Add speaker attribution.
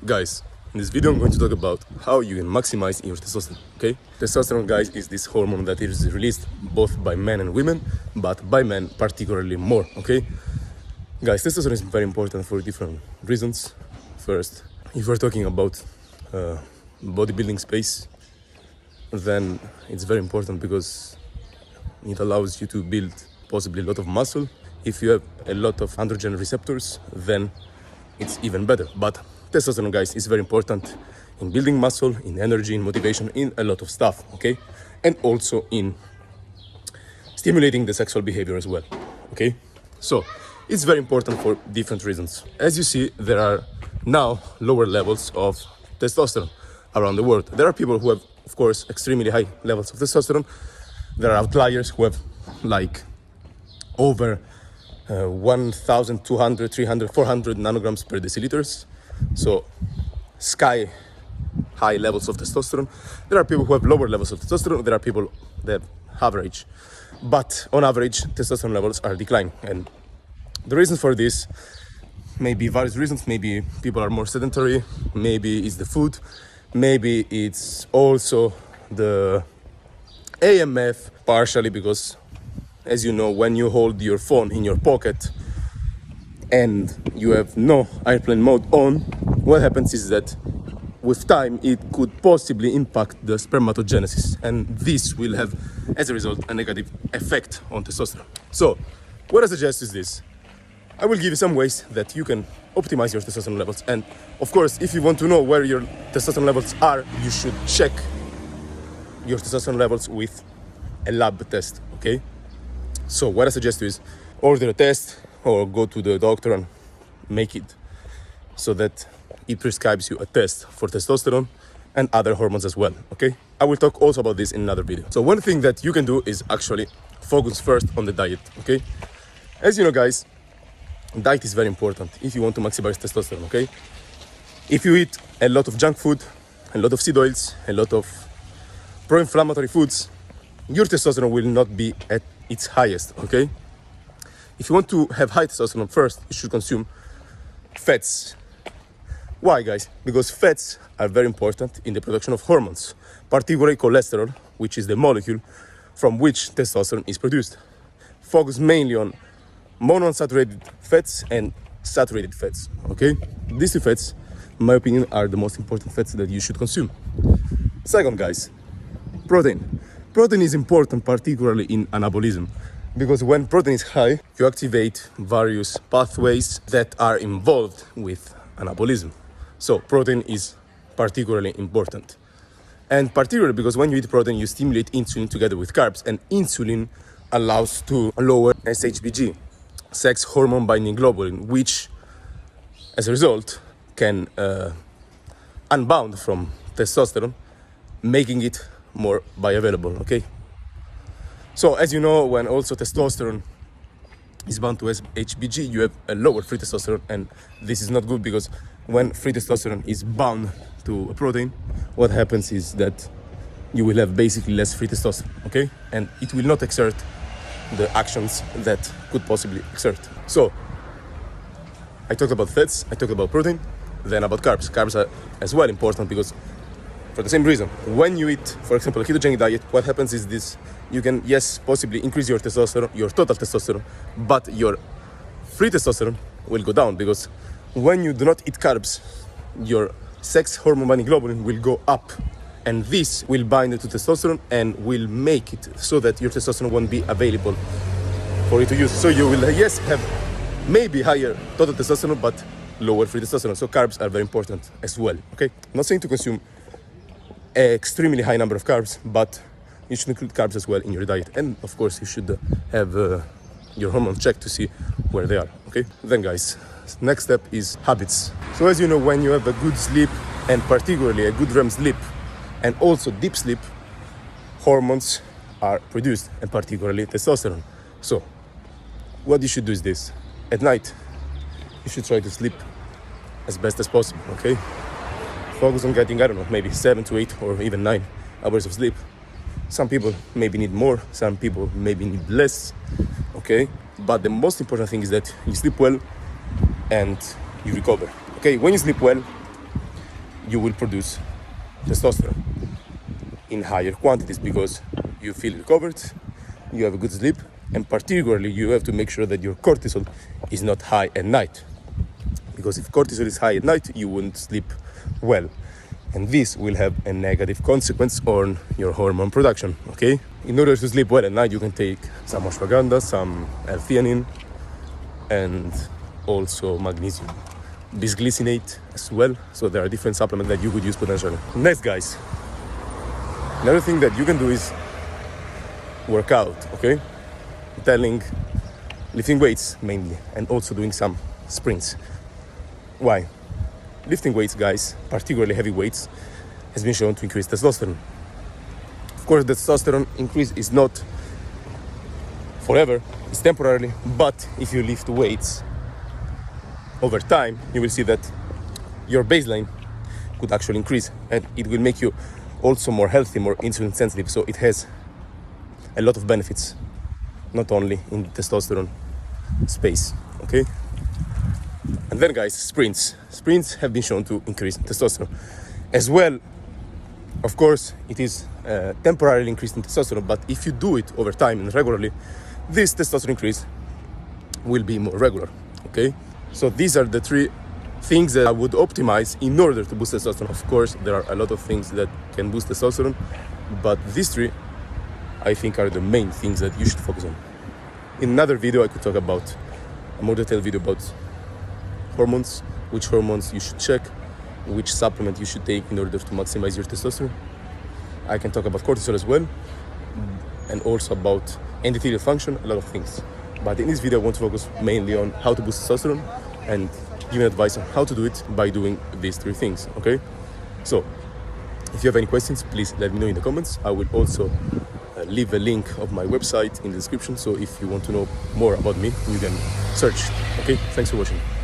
Speaker 1: Guys, in this video I'm going to talk about how you can maximize your testosterone, okay? Testosterone, guys, is this hormone that is released both by men and women, but by men particularly more, okay? Guys, testosterone is very important for different reasons. First, if we're talking about bodybuilding space, then it's very important because it allows you to build possibly a lot of muscle. If you have a lot of androgen receptors, then it's even better. But testosterone, guys, is very important in building muscle, in energy, in motivation, in a lot of stuff, okay? And also in stimulating the sexual behavior as well, okay? So it's very important for different reasons. As you see, there are now lower levels of testosterone around the world. There are people who have, of course, extremely high levels of testosterone. There are outliers who have like over 1,200, 300, 400 nanograms per deciliters. So sky high levels of testosterone. There are people who have lower levels of testosterone. There are people that have average. But on average, testosterone levels are declining. And the reason for this may be various reasons. Maybe people are more sedentary. Maybe it's the food. Maybe it's also the AMF, partially because, as you know, when you hold your phone in your pocket and you have no airplane mode on, what happens is that with time it could possibly impact the spermatogenesis, and this will have, as a result, a negative effect on testosterone. So what I suggest is this. I will give you some ways that you can optimize your testosterone levels, and of course, if you want to know where your testosterone levels are, you should check your testosterone levels with a lab test, okay? So what I suggest is order a test or go to the doctor and make it so that it prescribes you a test for testosterone and other hormones as well, okay? I will talk also about this in another video. So one thing that you can do is actually focus first on the diet, okay? As you know, guys, diet is very important if you want to maximize testosterone, okay? If you eat a lot of junk food, a lot of seed oils, a lot of pro-inflammatory foods, your testosterone will not be at its highest, okay? If you want to have high testosterone, first you should consume fats. Why, guys? Because fats are very important in the production of hormones, particularly cholesterol, which is the molecule from which testosterone is produced. Focus mainly on monounsaturated fats and saturated fats, okay? These two fats, in my opinion, are the most important fats that you should consume. Second, guys, protein. Protein is important, particularly in anabolism, because when protein is high, you activate various pathways that are involved with anabolism. So protein is particularly important. And particularly because when you eat protein, you stimulate insulin together with carbs, and insulin allows to lower SHBG, sex hormone binding globulin, which, as a result, can unbound from testosterone, making it more bioavailable, okay? So as you know, when also testosterone is bound to HBG, you have a lower free testosterone, and this is not good because when free testosterone is bound to a protein, what happens is that you will have basically less free testosterone, okay? And it will not exert the actions that could possibly exert. So I talked about fats, I talked about protein, then about carbs. Carbs are as well important because for the same reason, when you eat, for example, a ketogenic diet, what happens is this: you can, yes, possibly increase your testosterone, your total testosterone, but your free testosterone will go down because when you do not eat carbs, your sex hormone binding globulin will go up, and this will bind to testosterone and will make it so that your testosterone won't be available for you to use. So you will, yes, have maybe higher total testosterone, but lower free testosterone. So carbs are very important as well, okay? I'm not saying to consume an extremely high number of carbs, but you should include carbs as well in your diet. And of course, you should have your hormones checked to see where they are, okay? Then, guys, next step is habits. So as you know, when you have a good sleep, and particularly a good REM sleep, and also deep sleep, hormones are produced, and particularly testosterone. So what you should do is this: at night, you should try to sleep as best as possible, okay? Focus on getting, I don't know, maybe 7 to 8 or even 9 hours of sleep. Some people maybe need more, some people maybe need less, okay? But the most important thing is that you sleep well and you recover, okay? When you sleep well, you will produce testosterone in higher quantities because you feel recovered, you have a good sleep, and particularly you have to make sure that your cortisol is not high at night. Because if cortisol is high at night, you won't sleep well. And this will have a negative consequence on your hormone production, okay? In order to sleep well at night, you can take some ashwagandha, some L-theanine, and also magnesium bisglycinate as well. So there are different supplements that you could use potentially. Next, guys, another thing that you can do is work out, okay? Telling, lifting weights mainly, and also doing some sprints. Why? Lifting weights, guys, particularly heavy weights, has been shown to increase testosterone. Of course, the testosterone increase is not forever, it's temporarily, but if you lift weights over time, you will see that your baseline could actually increase, and it will make you also more healthy, more insulin sensitive. So it has a lot of benefits, not only in the testosterone space, okay? And then, guys, sprints have been shown to increase testosterone as well. Of course, it is temporarily increasing testosterone, but if you do it over time and regularly, this testosterone increase will be more regular, okay? So these are the three things that I would optimize in order to boost testosterone. Of course, there are a lot of things that can boost testosterone, but these three, I think, are the main things that you should focus on. In another video, I could talk about a more detailed video about hormones, which hormones you should check, which supplement you should take in order to maximize your testosterone. I can talk about cortisol as well, and also about endothelial function, a lot of things. But in this video, I want to focus mainly on how to boost testosterone and give advice on how to do it by doing these three things, okay? So, if you have any questions, please let me know in the comments. I will also leave a link of my website in the description, so if you want to know more about me, you can search, okay? Thanks for watching.